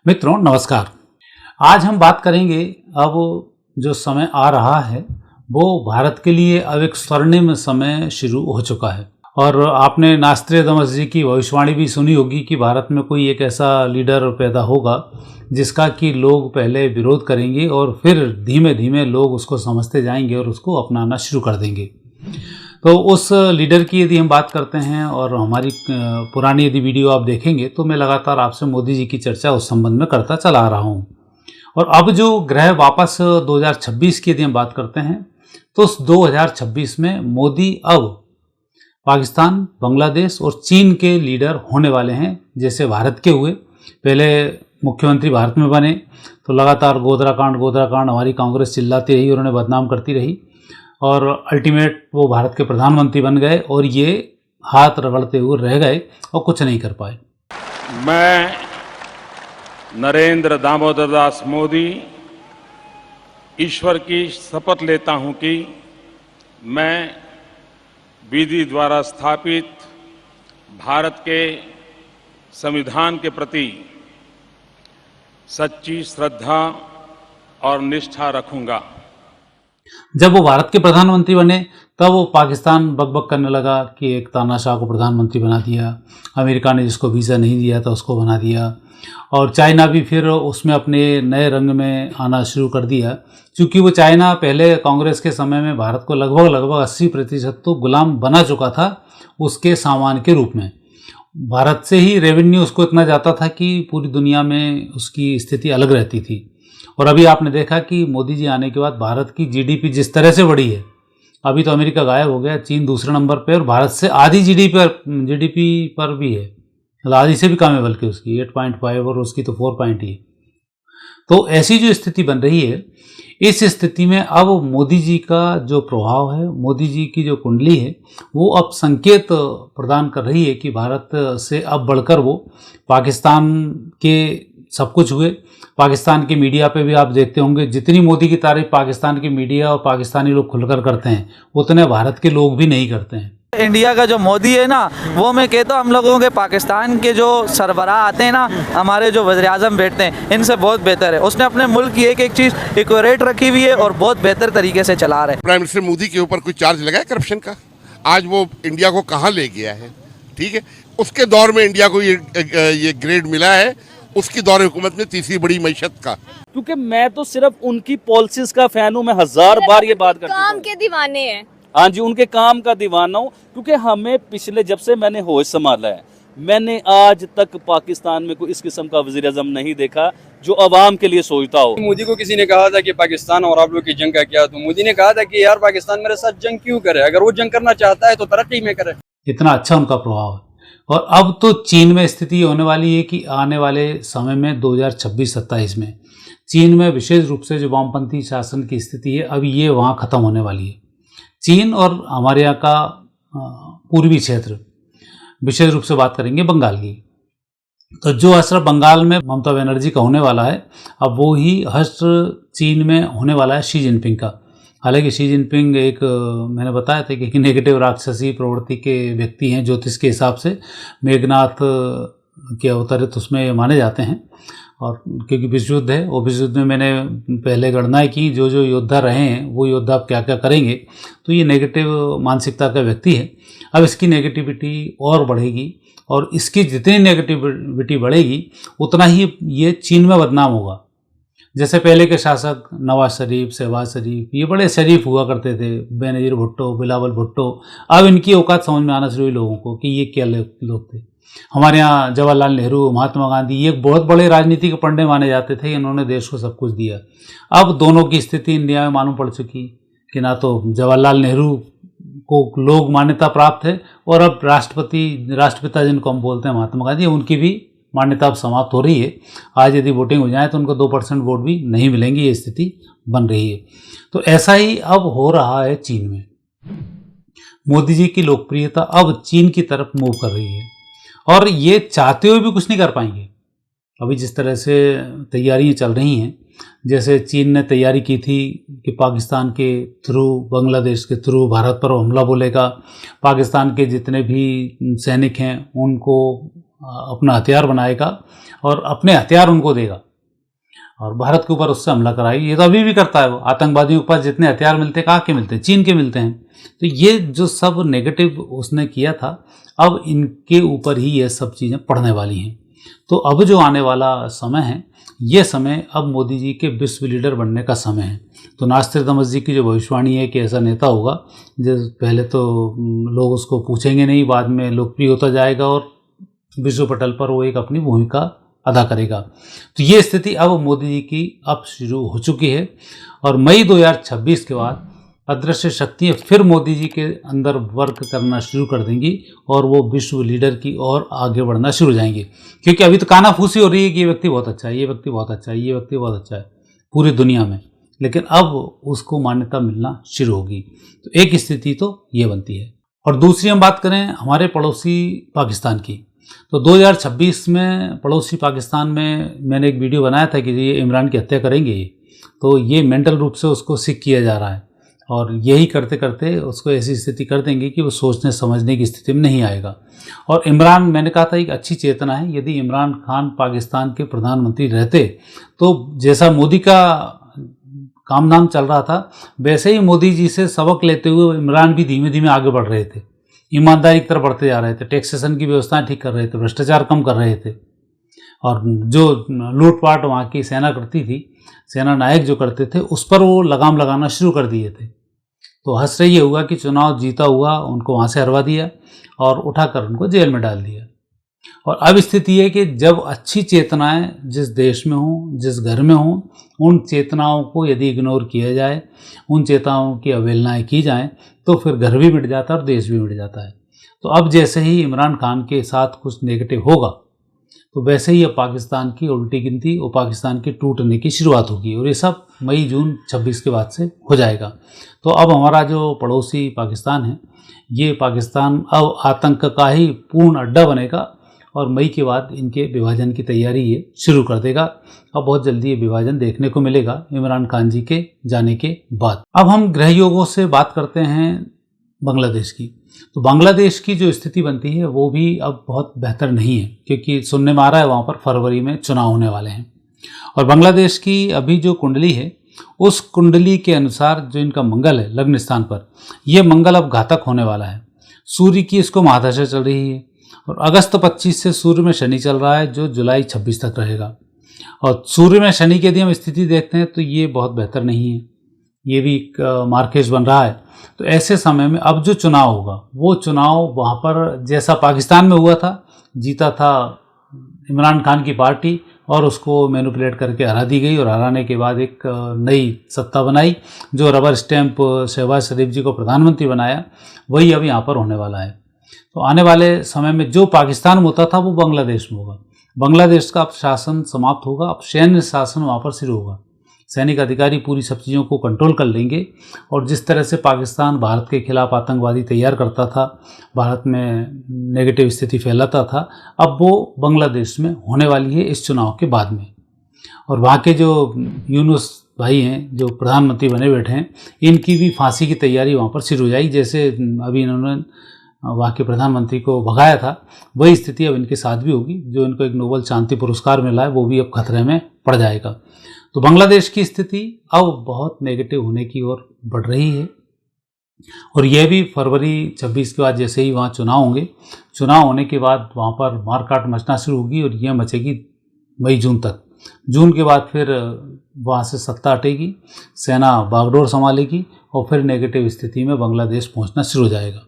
मित्रों नमस्कार। आज हम बात करेंगे अब जो समय आ रहा है वो भारत के लिए अब एक स्वर्णिम समय शुरू हो चुका है। और आपने नास्ट्रेदामस जी की भविष्यवाणी भी सुनी होगी कि भारत में कोई एक ऐसा लीडर पैदा होगा जिसका कि लोग पहले विरोध करेंगे और फिर धीमे धीमे लोग उसको समझते जाएंगे और उसको अपनाना शुरू कर देंगे। तो उस लीडर की यदि हम बात करते हैं और हमारी पुरानी यदि वीडियो आप देखेंगे तो मैं लगातार आपसे मोदी जी की चर्चा उस संबंध में करता चला आ रहा हूँ। और अब जो ग्रह वापस 2026 की यदि हम बात करते हैं तो उस 2026 में मोदी अब पाकिस्तान, बांग्लादेश और चीन के लीडर होने वाले हैं। जैसे भारत के हुए, पहले मुख्यमंत्री भारत में बने तो लगातार गोधरा कांड हमारी कांग्रेस चिल्लाती रही, उन्होंने बदनाम करती रही और अल्टीमेट वो भारत के प्रधानमंत्री बन गए और ये हाथ रगड़ते हुए रह गए और कुछ नहीं कर पाए। मैं नरेंद्र दामोदर दास मोदी ईश्वर की शपथ लेता हूं कि मैं विधि द्वारा स्थापित भारत के संविधान के प्रति सच्ची श्रद्धा और निष्ठा रखूंगा। जब वो भारत के प्रधानमंत्री बने तब वो पाकिस्तान बकबक करने लगा कि एक तानाशाह को प्रधानमंत्री बना दिया, अमेरिका ने जिसको वीज़ा नहीं दिया था उसको बना दिया, और चाइना भी फिर उसमें अपने नए रंग में आना शुरू कर दिया। क्योंकि वो चाइना पहले कांग्रेस के समय में भारत को लगभग 80% तो गुलाम बना चुका था उसके सामान के रूप में। भारत से ही रेवेन्यू उसको इतना जाता था कि पूरी दुनिया में उसकी स्थिति अलग रहती थी। और अभी आपने देखा कि मोदी जी आने के बाद भारत की जीडीपी जिस तरह से बढ़ी है, अभी तो अमेरिका गायब हो गया, चीन दूसरे नंबर पे और भारत से आधी जीडीपी पर भी है, आधी से भी कम है बल्कि उसकी 8.5 और उसकी तो 4 ही। तो ऐसी जो स्थिति बन रही है, इस स्थिति में अब मोदी जी का जो प्रभाव है, मोदी जी की जो कुंडली है, वो अब संकेत प्रदान कर रही है कि भारत से अब बढ़कर वो पाकिस्तान के सब कुछ हुए। पाकिस्तान के मीडिया पे भी आप देखते होंगे जितनी मोदी की तारीफ पाकिस्तान की मीडिया और पाकिस्तानी लोग खुलकर करते हैं उतने भारत के लोग भी नहीं करते हैं। इंडिया का जो मोदी है ना, वो मैं कहता हूँ हम लोगों के पाकिस्तान के जो सरबराह आते हैं ना, हमारे जो वज़ीर आज़म बैठते हैं, इनसे बहुत बेहतर है। उसने अपने मुल्क की एक एक चीज़ एक्यूरेट रखी हुई है और बहुत बेहतर तरीके से चला रहे हैं। प्राइम मिनिस्टर मोदी के ऊपर कोई चार्ज लगा है करप्शन का? आज वो इंडिया को कहाँ ले गया है? ठीक है, उसके दौर में इंडिया को ये ग्रेड मिला है, उसकी दौर हुकूमत में तीसरी बड़ी मईशत का। क्योंकि मैं तो सिर्फ उनकी पॉलिसीज का फैन हूँ, मैं 1000 बार ये बात करता हूँ। काम के दीवाने हैं। हाँ जी, उनके काम का दीवाना हूँ। क्योंकि हमें पिछले जब से मैंने होश संभाला है, मैंने आज तक पाकिस्तान में कोई इस किस्म का वज़ीर आज़म नहीं देखा जो अवाम के लिए सोचता हो। मोदी को किसी ने कहा था कि पाकिस्तान और आप लोग की जंग का क्या, तो मोदी ने कहा था कि यार पाकिस्तान मेरे साथ जंग क्यों करे, अगर वो जंग करना चाहता है तो तरक्की में करे। इतना अच्छा उनका प्रभाव है। और अब तो चीन में स्थिति होने वाली है कि आने वाले समय में 2026-27 में चीन में विशेष रूप से जो वामपंथी शासन की स्थिति है, अब ये वहाँ ख़त्म होने वाली है। चीन और हमारे यहाँ का पूर्वी क्षेत्र, विशेष रूप से बात करेंगे बंगाल की, तो जो असर बंगाल में ममता बनर्जी का होने वाला है, अब वो ही असर चीन में होने वाला है शी जिनपिंग का। हालांकि शी जिनपिंग एक मैंने बताया था कि नेगेटिव राक्षसी प्रवृत्ति के व्यक्ति हैं, ज्योतिष के हिसाब से मेघनाथ के अवतरित उसमें माने जाते हैं। और क्योंकि विश्व युद्ध है, वो विश्व युद्ध में मैंने पहले गणनाएं की, जो जो योद्धा रहे हैं वो योद्धा क्या क्या करेंगे, तो ये नेगेटिव मानसिकता का व्यक्ति है। अब इसकी नेगेटिविटी और बढ़ेगी और इसकी जितनी नेगेटिविटी बढ़ेगी उतना ही ये चीन में बदनाम होगा। जैसे पहले के शासक नवाज शरीफ, शहबाज शरीफ, ये बड़े शरीफ हुआ करते थे, बेनज़ीर भुट्टो, बिलावल भुट्टो, अब इनकी औकात समझ में आना शुरू हुई लोगों को कि ये क्या लोग थे। हमारे यहाँ जवाहरलाल नेहरू, महात्मा गांधी, ये बहुत बड़े राजनीति के पंडे माने जाते थे, इन्होंने देश को सब कुछ दिया। अब दोनों की स्थिति इंडिया में मालूम पड़ चुकी कि ना तो जवाहरलाल नेहरू को लोग मान्यता प्राप्त है और अब राष्ट्रपिता जिनको हम बोलते हैं महात्मा गांधी, उनकी भी मान्यता अब समाप्त हो रही है। आज यदि वोटिंग हो जाए तो उनको 2% वोट भी नहीं मिलेंगे, ये स्थिति बन रही है। तो ऐसा ही अब हो रहा है चीन में। मोदी जी की लोकप्रियता अब चीन की तरफ मूव कर रही है और ये चाहते हुए भी कुछ नहीं कर पाएंगे। अभी जिस तरह से तैयारियां चल रही हैं, जैसे चीन ने तैयारी की थी कि पाकिस्तान के थ्रू, बांग्लादेश के थ्रू भारत पर हमला बोलेगा, पाकिस्तान के जितने भी सैनिक हैं उनको अपना हथियार बनाएगा और अपने हथियार उनको देगा और भारत के ऊपर उससे हमला कराएगी। ये तो अभी भी करता है वो। आतंकवादियों के पास जितने हथियार मिलते हैं, कहाँ के मिलते हैं? चीन के मिलते हैं। तो ये जो सब नेगेटिव उसने किया था, अब इनके ऊपर ही ये सब चीज़ें पड़ने वाली हैं। तो अब जो आने वाला समय है, ये समय अब मोदी जी के विश्व लीडर बनने का समय है। तो नास्ट्रादामस जी की जो भविष्यवाणी है कि ऐसा नेता होगा जिस पहले तो लोग उसको पूछेंगे नहीं, बाद में लोकप्रिय होता जाएगा और विश्व पटल पर वो एक अपनी भूमिका अदा करेगा। तो ये स्थिति अब मोदी जी की अब शुरू हो चुकी है और मई 2026 के बाद अदृश्य शक्तियाँ फिर मोदी जी के अंदर वर्क करना शुरू कर देंगी और वो विश्व लीडर की ओर आगे बढ़ना शुरू हो जाएंगे। क्योंकि अभी तो कानाफूसी हो रही है कि ये व्यक्ति बहुत अच्छा है, ये व्यक्ति बहुत अच्छा है, ये व्यक्ति बहुत अच्छा है पूरी दुनिया में, लेकिन अब उसको मान्यता मिलना शुरू होगी। तो एक स्थिति तो ये बनती है। और दूसरी हम बात करें हमारे पड़ोसी पाकिस्तान की, तो 2026 में पड़ोसी पाकिस्तान में मैंने एक वीडियो बनाया था कि ये इमरान की हत्या करेंगे, तो ये मेंटल रूप से उसको सिक किया जा रहा है और यही करते करते उसको ऐसी स्थिति कर देंगे कि वो सोचने समझने की स्थिति में नहीं आएगा। और इमरान, मैंने कहा था, एक अच्छी चेतना है। यदि इमरान खान पाकिस्तान के प्रधानमंत्री रहते तो जैसा मोदी का काम नाम चल रहा था वैसे ही मोदी जी से सबक लेते हुए इमरान भी धीमे धीमे आगे बढ़ रहे थे, ईमानदारी की तरफ बढ़ते जा रहे थे, टैक्सेशन की व्यवस्थाएं ठीक कर रहे थे, भ्रष्टाचार कम कर रहे थे और जो लूटपाट वहाँ की सेना करती थी, सेना नायक जो करते थे, उस पर वो लगाम लगाना शुरू कर दिए थे। तो हश्र ये हुआ कि चुनाव जीता हुआ उनको वहाँ से हरवा दिया और उठाकर उनको जेल में डाल दिया। और अब स्थिति है कि जब अच्छी चेतनाएं जिस देश में हों, जिस घर में हों, उन चेतनाओं को यदि इग्नोर किया जाए, उन चेतनाओं की अवहेलनाएं की जाएं, तो फिर घर भी मिट जाता है और देश भी मिट जाता है। तो अब जैसे ही इमरान खान के साथ कुछ नेगेटिव होगा तो वैसे ही अब पाकिस्तान की उल्टी गिनती और पाकिस्तान के टूटने की शुरुआत होगी और ये सब मई जून 26 के बाद से हो जाएगा। तो अब हमारा जो पड़ोसी पाकिस्तान है, ये पाकिस्तान अब आतंक का ही पूर्ण अड्डा बनेगा और मई के बाद इनके विभाजन की तैयारी ये शुरू कर देगा। अब बहुत जल्दी ये विभाजन देखने को मिलेगा इमरान खान जी के जाने के बाद। अब हम गृह योगों से बात करते हैं बांग्लादेश की। तो बांग्लादेश की जो स्थिति बनती है वो भी अब बहुत बेहतर नहीं है, क्योंकि सुनने में आ रहा है वहाँ पर फरवरी में चुनाव होने वाले हैं। और बांग्लादेश की अभी जो कुंडली है, उस कुंडली के अनुसार जो इनका मंगल है लग्न स्थान पर, यह मंगल अब घातक होने वाला है। सूर्य की इसको महादशा चल रही है और अगस्त 25 से सूर्य में शनि चल रहा है जो जुलाई 26 तक रहेगा। और सूर्य में शनि की यदि हम स्थिति देखते हैं तो ये बहुत बेहतर नहीं है, ये भी एक मार्केज बन रहा है। तो ऐसे समय में अब जो चुनाव होगा वो चुनाव वहाँ पर जैसा पाकिस्तान में हुआ था, जीता था इमरान खान की पार्टी और उसको मैनिपुलेट करके हरा दी गई और हराने के बाद एक नई सत्ता बनाई जो रबर स्टैंप शहबाज शरीफ जी को प्रधानमंत्री बनाया, वही अब यहाँ पर होने वाला है। तो आने वाले समय में जो पाकिस्तान में होता था वो बांग्लादेश में होगा। बांग्लादेश का अब शासन समाप्त होगा, अब सैन्य शासन वहाँ पर शुरू होगा। सैनिक अधिकारी पूरी सब चीज़ों को कंट्रोल कर लेंगे और जिस तरह से पाकिस्तान भारत के खिलाफ आतंकवादी तैयार करता था, भारत में नेगेटिव स्थिति फैलाता था, अब वो बांग्लादेश में होने वाली है इस चुनाव के बाद में। और वहाँ के जो यूनुस भाई हैं जो प्रधानमंत्री बने बैठे हैं, इनकी भी फांसी की तैयारी वहाँ पर शुरू हो जाएगी। जैसे अभी इन्होंने वहाँ के प्रधानमंत्री को भगाया था, वही स्थिति अब इनके साथ भी होगी। जो इनको एक नोबेल शांति पुरस्कार मिला है वो भी अब खतरे में पड़ जाएगा। तो बांग्लादेश की स्थिति अब बहुत नेगेटिव होने की ओर बढ़ रही है और यह भी फरवरी 26 के बाद जैसे ही वहाँ चुनाव होंगे, चुनाव होने के बाद वहाँ पर मारकाट मचना शुरू होगी और यह मचेगी मई जून तक। जून के बाद फिर वहाँ से सत्ता हटेगी, सेना बागडोर संभालेगी और फिर नेगेटिव स्थिति में बांग्लादेश पहुँचना शुरू हो जाएगा।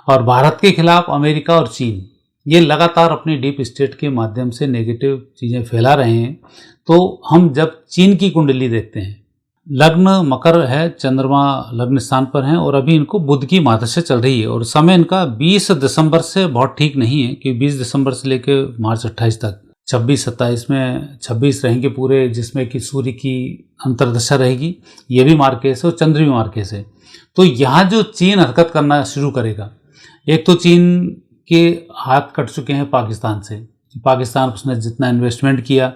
और भारत के खिलाफ अमेरिका और चीन ये लगातार अपनी डीप स्टेट के माध्यम से नेगेटिव चीज़ें फैला रहे हैं। तो हम जब चीन की कुंडली देखते हैं, लग्न मकर है, चंद्रमा लग्न स्थान पर हैं और अभी इनको बुध की महादशा चल रही है और समय इनका 20 दिसंबर से बहुत ठीक नहीं है कि 20 दिसंबर से लेकर मार्च 28 तक 26-27 में 26 रहेंगे पूरे, जिसमें कि सूर्य की अंतर्दशा रहेगी, ये भी मार्केस है और चंद्र भी मार्केस है। तो यहाँ जो चीन हरकत करना शुरू करेगा, एक तो चीन के हाथ कट चुके हैं पाकिस्तान से। पाकिस्तान उसने जितना इन्वेस्टमेंट किया,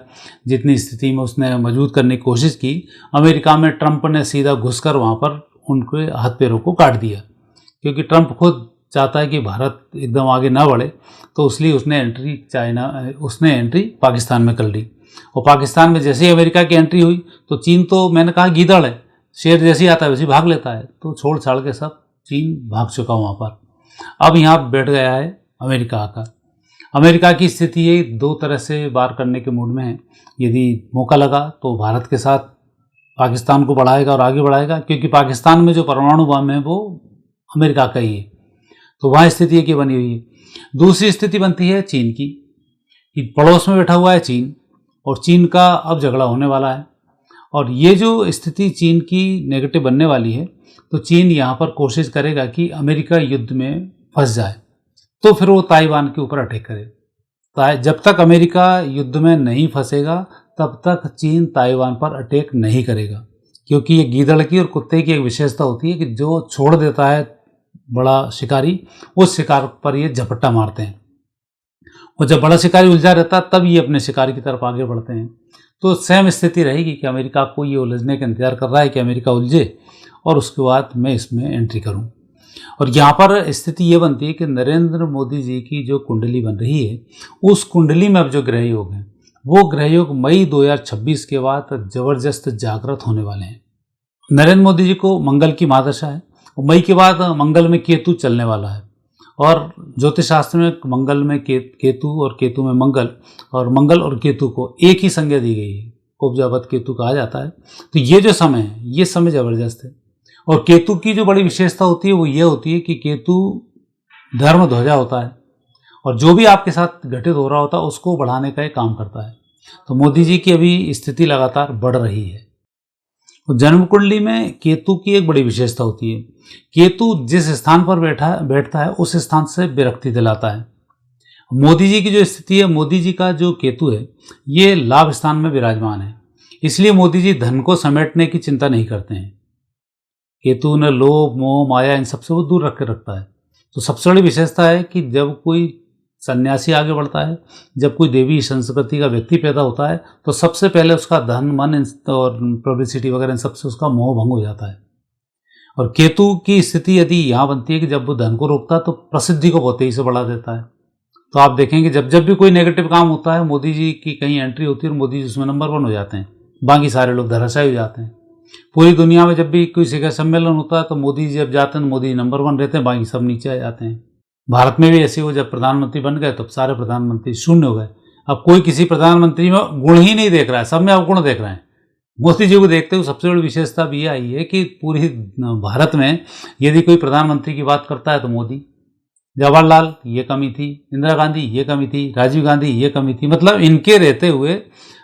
जितनी स्थिति में उसने मजबूत करने की कोशिश की, अमेरिका में ट्रंप ने सीधा घुसकर वहाँ पर उनके हाथ पैरों को काट दिया, क्योंकि ट्रंप खुद चाहता है कि भारत एकदम आगे ना बढ़े, तो इसलिए उसने एंट्री पाकिस्तान में कर ली। और पाकिस्तान में जैसे ही अमेरिका की एंट्री हुई तो चीन तो मैंने कहा गीदड़ है, शेर जैसे ही आता है वैसे ही भाग लेता है, तो छोड़ छाड़ के सब चीन भाग चुका वहाँ पर। अब यहाँ बैठ गया है अमेरिका आकर। अमेरिका की स्थिति ये दो तरह से वार करने के मूड में है। यदि मौका लगा तो भारत के साथ पाकिस्तान को बढ़ाएगा और आगे बढ़ाएगा, क्योंकि पाकिस्तान में जो परमाणु बम है वो अमेरिका का ही है, तो वहाँ स्थिति एक बनी हुई है। दूसरी स्थिति बनती है चीन की, कि पड़ोस में बैठा हुआ है चीन, और चीन का अब झगड़ा होने वाला है। और ये जो स्थिति चीन की नेगेटिव बनने वाली है, तो चीन यहाँ पर कोशिश करेगा कि अमेरिका युद्ध में फंस जाए, तो फिर वो ताइवान के ऊपर अटैक करे। जब तक अमेरिका युद्ध में नहीं फंसेगा तब तक चीन ताइवान पर अटैक नहीं करेगा, क्योंकि ये गीदड़ की और कुत्ते की एक विशेषता होती है कि जो छोड़ देता है बड़ा शिकारी, उस शिकार पर ये झपट्टा मारते हैं, और जब बड़ा शिकारी उलझा रहता है तब ये अपने शिकार की तरफ आगे बढ़ते हैं। तो सेम स्थिति रहेगी कि अमेरिका को ये उलझने का इंतजार कर रहा है कि अमेरिका उलझे और उसके बाद मैं इसमें एंट्री करूं। और यहाँ पर स्थिति ये बनती है कि नरेंद्र मोदी जी की जो कुंडली बन रही है, उस कुंडली में अब जो ग्रह योग हैं, वो ग्रह योग मई 2026 के बाद जबरदस्त जागृत होने वाले हैं। नरेंद्र मोदी जी को मंगल की महादशा है, और मई के बाद मंगल में केतु चलने वाला है। और ज्योतिष शास्त्र में मंगल में केतु और केतु में मंगल, और मंगल और केतु को एक ही संज्ञा दी गई है, उपजावत केतु कहा जाता है। तो ये जो समय है, ये समय जबरदस्त है। और केतु की जो बड़ी विशेषता होती है वो ये होती है कि केतु धर्म ध्वजा होता है, और जो भी आपके साथ घटित हो रहा होता है उसको बढ़ाने का एक काम करता है। तो मोदी जी की अभी स्थिति लगातार बढ़ रही है। तो जन्म कुंडली में केतु की एक बड़ी विशेषता होती है, केतु जिस स्थान पर बैठता है उस स्थान से विरक्ति दिलाता है। मोदी जी की जो स्थिति है, मोदी जी का जो केतु है ये लाभ स्थान में विराजमान है, इसलिए मोदी जी धन को समेटने की चिंता नहीं करते हैं। केतु ने लोभ मोह माया इन सबसे वो दूर रख के रखता है। तो सबसे बड़ी विशेषता है कि जब कोई सन्यासी आगे बढ़ता है, जब कोई देवी संस्कृति का व्यक्ति पैदा होता है, तो सबसे पहले उसका धन मन और पब्लिसिटी वगैरह इन सबसे उसका मोह भंग हो जाता है। और केतु की स्थिति यदि यहाँ बनती है कि जब वो धन को रोकता है तो प्रसिद्धि को बहुत तेजी से बढ़ा देता है। तो आप देखेंगे जब जब भी कोई नेगेटिव काम होता है, मोदी जी की कहीं एंट्री होती है और मोदी जी उसमें नंबर 1 हो जाते हैं, बाकी सारे लोग धराशायी हो जाते हैं। पूरी दुनिया में जब भी कोई शिखर सम्मेलन होता है तो मोदी जी जब जाते हैं, मोदी नंबर 1 रहते हैं, बाकी सब नीचे आ जाते हैं। भारत में भी ऐसे हो, जब प्रधानमंत्री बन गए तब सारे प्रधानमंत्री शून्य हो गए। अब कोई किसी प्रधानमंत्री में गुण ही नहीं देख रहा है, सब में अवगुण देख रहे हैं। मोदी जी को देखते हुए सबसे बड़ी विशेषता भी ये आई है कि पूरी भारत में यदि कोई प्रधानमंत्री की बात करता है तो मोदी, जवाहरलाल ये कमी थी, इंदिरा गांधी ये कमी थी, राजीव गांधी ये कमी थी, मतलब इनके रहते हुए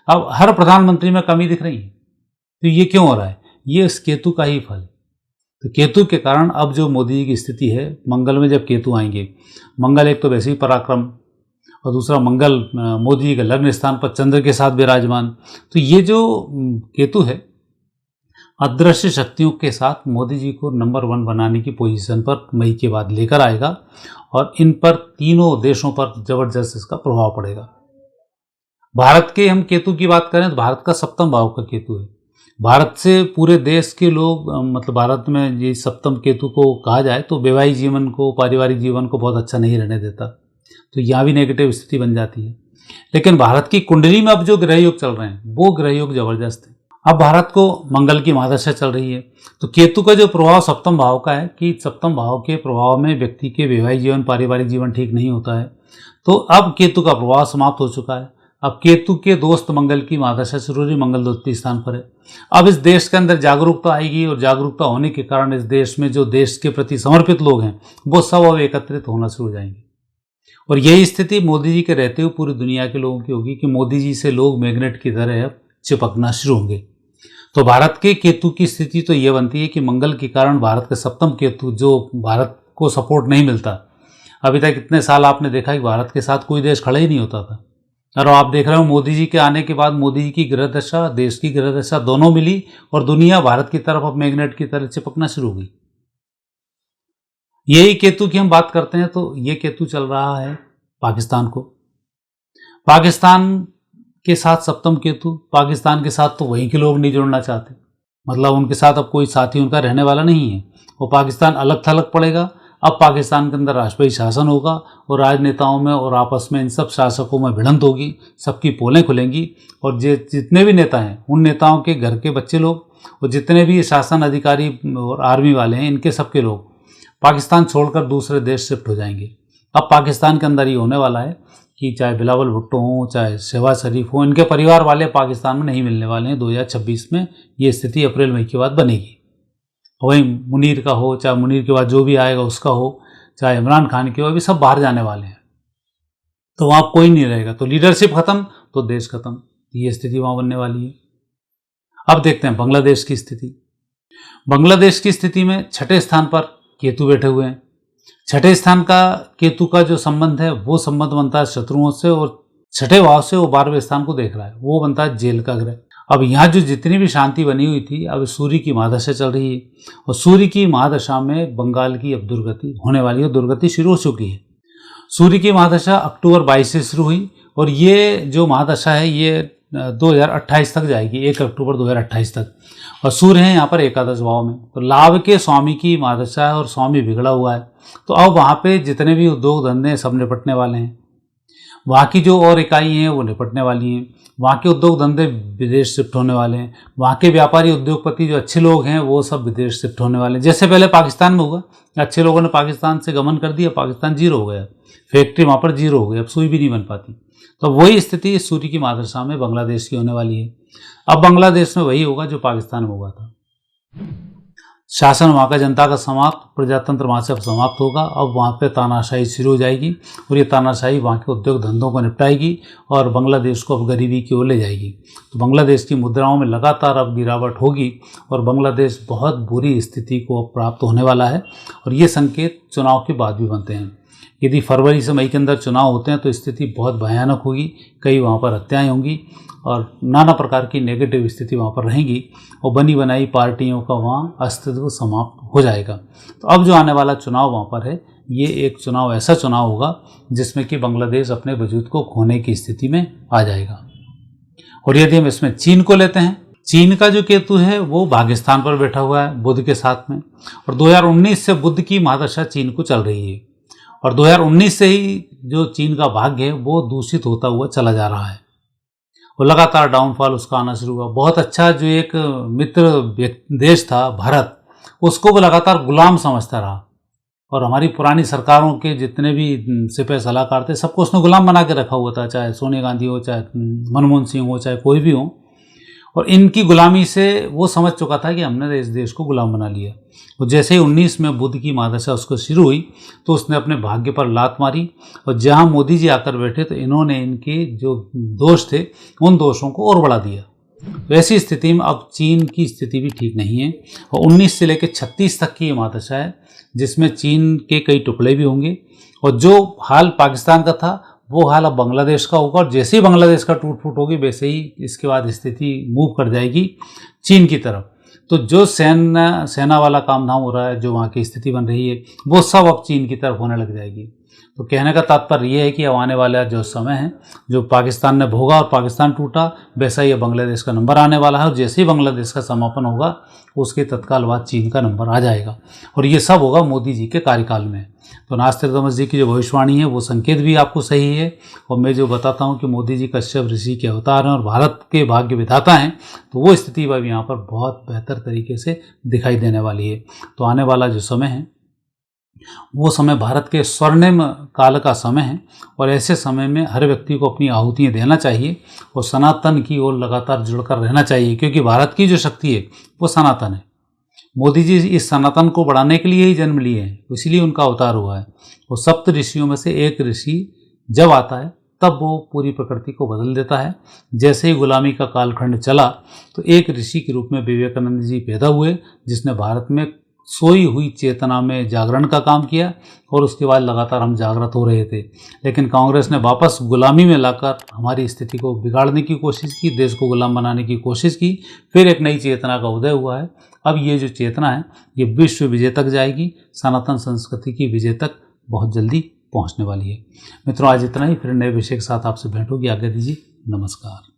अब हर प्रधानमंत्री में कमी दिख रही है। तो ये क्यों हो रहा है? ये इस केतु का ही फल है। तो केतु के कारण अब जो मोदी जी की स्थिति है, मंगल में जब केतु आएंगे, मंगल एक तो वैसे ही पराक्रम, और दूसरा मंगल मोदी जी के लग्न स्थान पर चंद्र के साथ विराजमान, तो ये जो केतु है अदृश्य शक्तियों के साथ मोदी जी को नंबर 1 बनाने की पोजीशन पर मई के बाद लेकर आएगा, और इन पर तीनों देशों पर जबरदस्त इसका प्रभाव पड़ेगा। भारत के हम केतु की बात करें तो भारत का 7वां भाव का केतु है। भारत से पूरे देश के लोग, मतलब भारत में ये 7वां केतु को कहा जाए तो वैवाहिक जीवन को, पारिवारिक जीवन को बहुत अच्छा नहीं रहने देता, तो यहाँ भी नेगेटिव स्थिति बन जाती है। लेकिन भारत की कुंडली में अब जो ग्रह योग चल रहे हैं वो ग्रह योग जबरदस्त है। अब भारत को मंगल की महादशा चल रही है, तो केतु का जो प्रभाव 7वां भाव का है कि 7वां भाव के प्रभाव में व्यक्ति के वैवाहिक जीवन, पारिवारिक जीवन ठीक नहीं होता है। तो अब केतु का प्रभाव समाप्त हो चुका है। अब केतु के दोस्त मंगल की महादशा शुरू हुई, मंगल द्वितीय स्थान पर है। अब इस देश के अंदर जागरूकता आएगी, और जागरूकता होने के कारण इस देश में जो देश के प्रति समर्पित लोग हैं वो सब अब एकत्रित होना शुरू हो जाएंगे। और यही स्थिति मोदी जी के रहते हुए पूरी दुनिया के लोगों की होगी कि मोदी जी से लोग मैग्नेट की तरह चिपकना शुरू होंगे। तो भारत के केतु की स्थिति तो ये बनती है कि मंगल के कारण भारत के 7वां केतु, जो भारत को सपोर्ट नहीं मिलता, अभी तक इतने साल आपने देखा कि भारत के साथ कोई देश खड़ा ही नहीं होता था, और आप देख रहे हो मोदी जी के आने के बाद मोदी जी की ग्रह दशा, देश की ग्रह दशा दोनों मिली, और दुनिया भारत की तरफ अब मैग्नेट की तरह चिपकना शुरू हो गई। यही केतु की हम बात करते हैं तो ये केतु चल रहा है पाकिस्तान को, पाकिस्तान के साथ 7वां केतु, पाकिस्तान के साथ तो वहीं के लोग नहीं जुड़ना चाहते, मतलब उनके साथ अब कोई साथी उनका रहने वाला नहीं है, और पाकिस्तान अलग थलग पड़ेगा। अब पाकिस्तान के अंदर राष्ट्रपति शासन होगा और राजनेताओं में और आपस में इन सब शासकों में भिड़ंत होगी, सबकी पोलें खुलेंगी और जितने भी नेता हैं उन नेताओं के घर के बच्चे लोग और जितने भी शासन अधिकारी और आर्मी वाले हैं इनके सबके लोग पाकिस्तान छोड़कर दूसरे देश शिफ्ट हो जाएंगे। अब पाकिस्तान के अंदर ये होने वाला है कि चाहे बिलावल भुट्टो हों, चाहे शहबाज शरीफ हों, इनके परिवार वाले पाकिस्तान में नहीं मिलने वाले हैं। 2026 में ये स्थिति अप्रैल मई के बाद बनेगी। वहीं मुनीर का हो, चाहे मुनीर के बाद जो भी आएगा उसका हो, चाहे इमरान खान के हो, अभी सब बाहर जाने वाले हैं, तो वहाँ कोई नहीं रहेगा। तो लीडरशिप खत्म तो देश खत्म, ये स्थिति वहाँ बनने वाली है। अब देखते हैं बांग्लादेश की स्थिति। बांग्लादेश की स्थिति में छठे स्थान पर केतु बैठे हुए हैं। छठे स्थान का केतु का जो संबंध है वो संबंध बनता है शत्रुओं से और छठे भाव से वो 12वें स्थान को देख रहा है, वो बनता है जेल का ग्रह। अब यहाँ जो जितनी भी शांति बनी हुई थी अब सूर्य की महादशा चल रही है और सूर्य की महादशा में बंगाल की अब दुर्गति होने वाली है, दुर्गति शुरू हो चुकी है। सूर्य की महादशा अक्टूबर 22 से शुरू हुई और ये जो महादशा है ये 2028 तक जाएगी, 1 अक्टूबर 2028 तक। और सूर्य है यहाँ पर एकादश भाव में, तो लाभ के स्वामी की महादशा है और स्वामी बिगड़ा हुआ है। तो अब वहाँ पे जितने भी उद्योग धंधे हैं सब निपटने वाले हैं, वहाँ की जो और इकाई हैं वो निपटने वाली हैं, वहाँ के उद्योग धंधे विदेश शिफ्ट होने वाले हैं, वहाँ के व्यापारी उद्योगपति जो अच्छे लोग हैं वो सब विदेश शिफ्ट होने वाले हैं। जैसे पहले पाकिस्तान में हुआ, अच्छे लोगों ने पाकिस्तान से गमन कर दिया, पाकिस्तान जीरो हो गया, फैक्ट्री वहाँ पर जीरो हो गई, अब सुई भी नहीं बन पाती। तो वही स्थिति सूर्य की महादशा में बांग्लादेश की होने वाली है। अब बांग्लादेश में वही होगा जो पाकिस्तान में हुआ था। शासन वहाँ का जनता का समाप्त, प्रजातंत्र वहाँ से अब समाप्त होगा। अब वहाँ पे तानाशाही शुरू हो जाएगी और ये तानाशाही वहाँ के उद्योग धंधों को निपटाएगी और बांग्लादेश को अब गरीबी की ओर ले जाएगी। तो बांग्लादेश की मुद्राओं में लगातार अब गिरावट होगी और बांग्लादेश बहुत बुरी स्थिति को प्राप्त होने वाला है। और ये संकेत चुनाव के बाद भी बनते हैं। यदि फरवरी से मई के अंदर चुनाव होते हैं तो स्थिति बहुत भयानक होगी, कई वहाँ पर हत्याएँ होंगी और नाना प्रकार की नेगेटिव स्थिति वहाँ पर रहेंगी और बनी बनाई पार्टियों का वहाँ अस्तित्व समाप्त हो जाएगा। तो अब जो आने वाला चुनाव वहाँ पर है ये एक चुनाव ऐसा चुनाव होगा जिसमें कि बांग्लादेश अपने वजूद को खोने की स्थिति में आ जाएगा। और यदि हम इसमें चीन को लेते हैं, चीन का जो केतु है वो भाग्यस्थान पर बैठा हुआ है बुध के साथ में और 2019 से बुध की महादशा चीन को चल रही है और 2019 से ही जो चीन का भाग्य है वो दूषित होता हुआ चला जा रहा है और लगातार डाउनफॉल उसका आना शुरू हुआ। बहुत अच्छा जो एक मित्र देश था भारत, उसको वो लगातार गुलाम समझता रहा और हमारी पुरानी सरकारों के जितने भी सिपह सलाहकार थे सबको उसने गुलाम बना के रखा हुआ था, चाहे सोनिया गांधी हो, चाहे मनमोहन सिंह हो, चाहे कोई भी हो। और इनकी गुलामी से वो समझ चुका था कि हमने इस देश को गुलाम बना लिया। और जैसे ही 19 में बुध की महादशा उसको शुरू हुई तो उसने अपने भाग्य पर लात मारी और जहां मोदी जी आकर बैठे तो इन्होंने इनके जो दोष थे उन दोषों को और बढ़ा दिया। तो ऐसी स्थिति में अब चीन की स्थिति भी ठीक नहीं है और 19 से लेकर 36 तक की ये महादशा है जिसमें चीन के कई टुकड़े भी होंगे और जो हाल पाकिस्तान का था वो हाल अब बांग्लादेश का होगा और जैसे ही बांग्लादेश का टूट फूट होगी वैसे ही इसके बाद स्थिति मूव कर जाएगी चीन की तरफ। तो जो सेना वाला काम धाम हो रहा है, जो वहाँ की स्थिति बन रही है वो सब अब चीन की तरफ होने लग जाएगी। तो कहने का तात्पर्य ये है कि अब आने वाला जो समय है जो पाकिस्तान ने भोगा और पाकिस्तान टूटा वैसा ही बांग्लादेश का नंबर आने वाला है और जैसे ही बांग्लादेश का समापन होगा उसके तत्काल बाद चीन का नंबर आ जाएगा और ये सब होगा मोदी जी के कार्यकाल में। तो नास्ट्राडामस जी की जो भविष्यवाणी है वो संकेत भी आपको सही है और मैं जो बताता हूँ कि मोदी जी कश्यप ऋषि के अवतार हैं और भारत के भाग्य विधाता हैं तो वो स्थिति अब यहाँ पर बहुत बेहतर तरीके से दिखाई देने वाली है। तो आने वाला जो समय है वो समय भारत के स्वर्णिम काल का समय है और ऐसे समय में हर व्यक्ति को अपनी आहुतियाँ देना चाहिए और सनातन की ओर लगातार जुड़कर रहना चाहिए क्योंकि भारत की जो शक्ति है वो सनातन है। मोदी जी इस सनातन को बढ़ाने के लिए ही जन्म लिए हैं, इसीलिए उनका अवतार हुआ है। और सप्त ऋषियों में से एक ऋषि जब आता है तब वो पूरी प्रकृति को बदल देता है। जैसे ही गुलामी का कालखंड चला तो एक ऋषि के रूप में विवेकानंद जी पैदा हुए जिसने भारत में सोई हुई चेतना में जागरण का काम किया और उसके बाद लगातार हम जागृत हो रहे थे। लेकिन कांग्रेस ने वापस गुलामी में लाकर हमारी स्थिति को बिगाड़ने की कोशिश की, देश को गुलाम बनाने की कोशिश की। फिर एक नई चेतना का उदय हुआ है। अब ये जो चेतना है ये विश्व विजय तक जाएगी, सनातन संस्कृति की विजय तक बहुत जल्दी पहुंचने वाली है। मित्रों आज इतना ही, फिर नए विषय के साथ आपसे भेंट होगी। आज्ञा दीजिए, नमस्कार।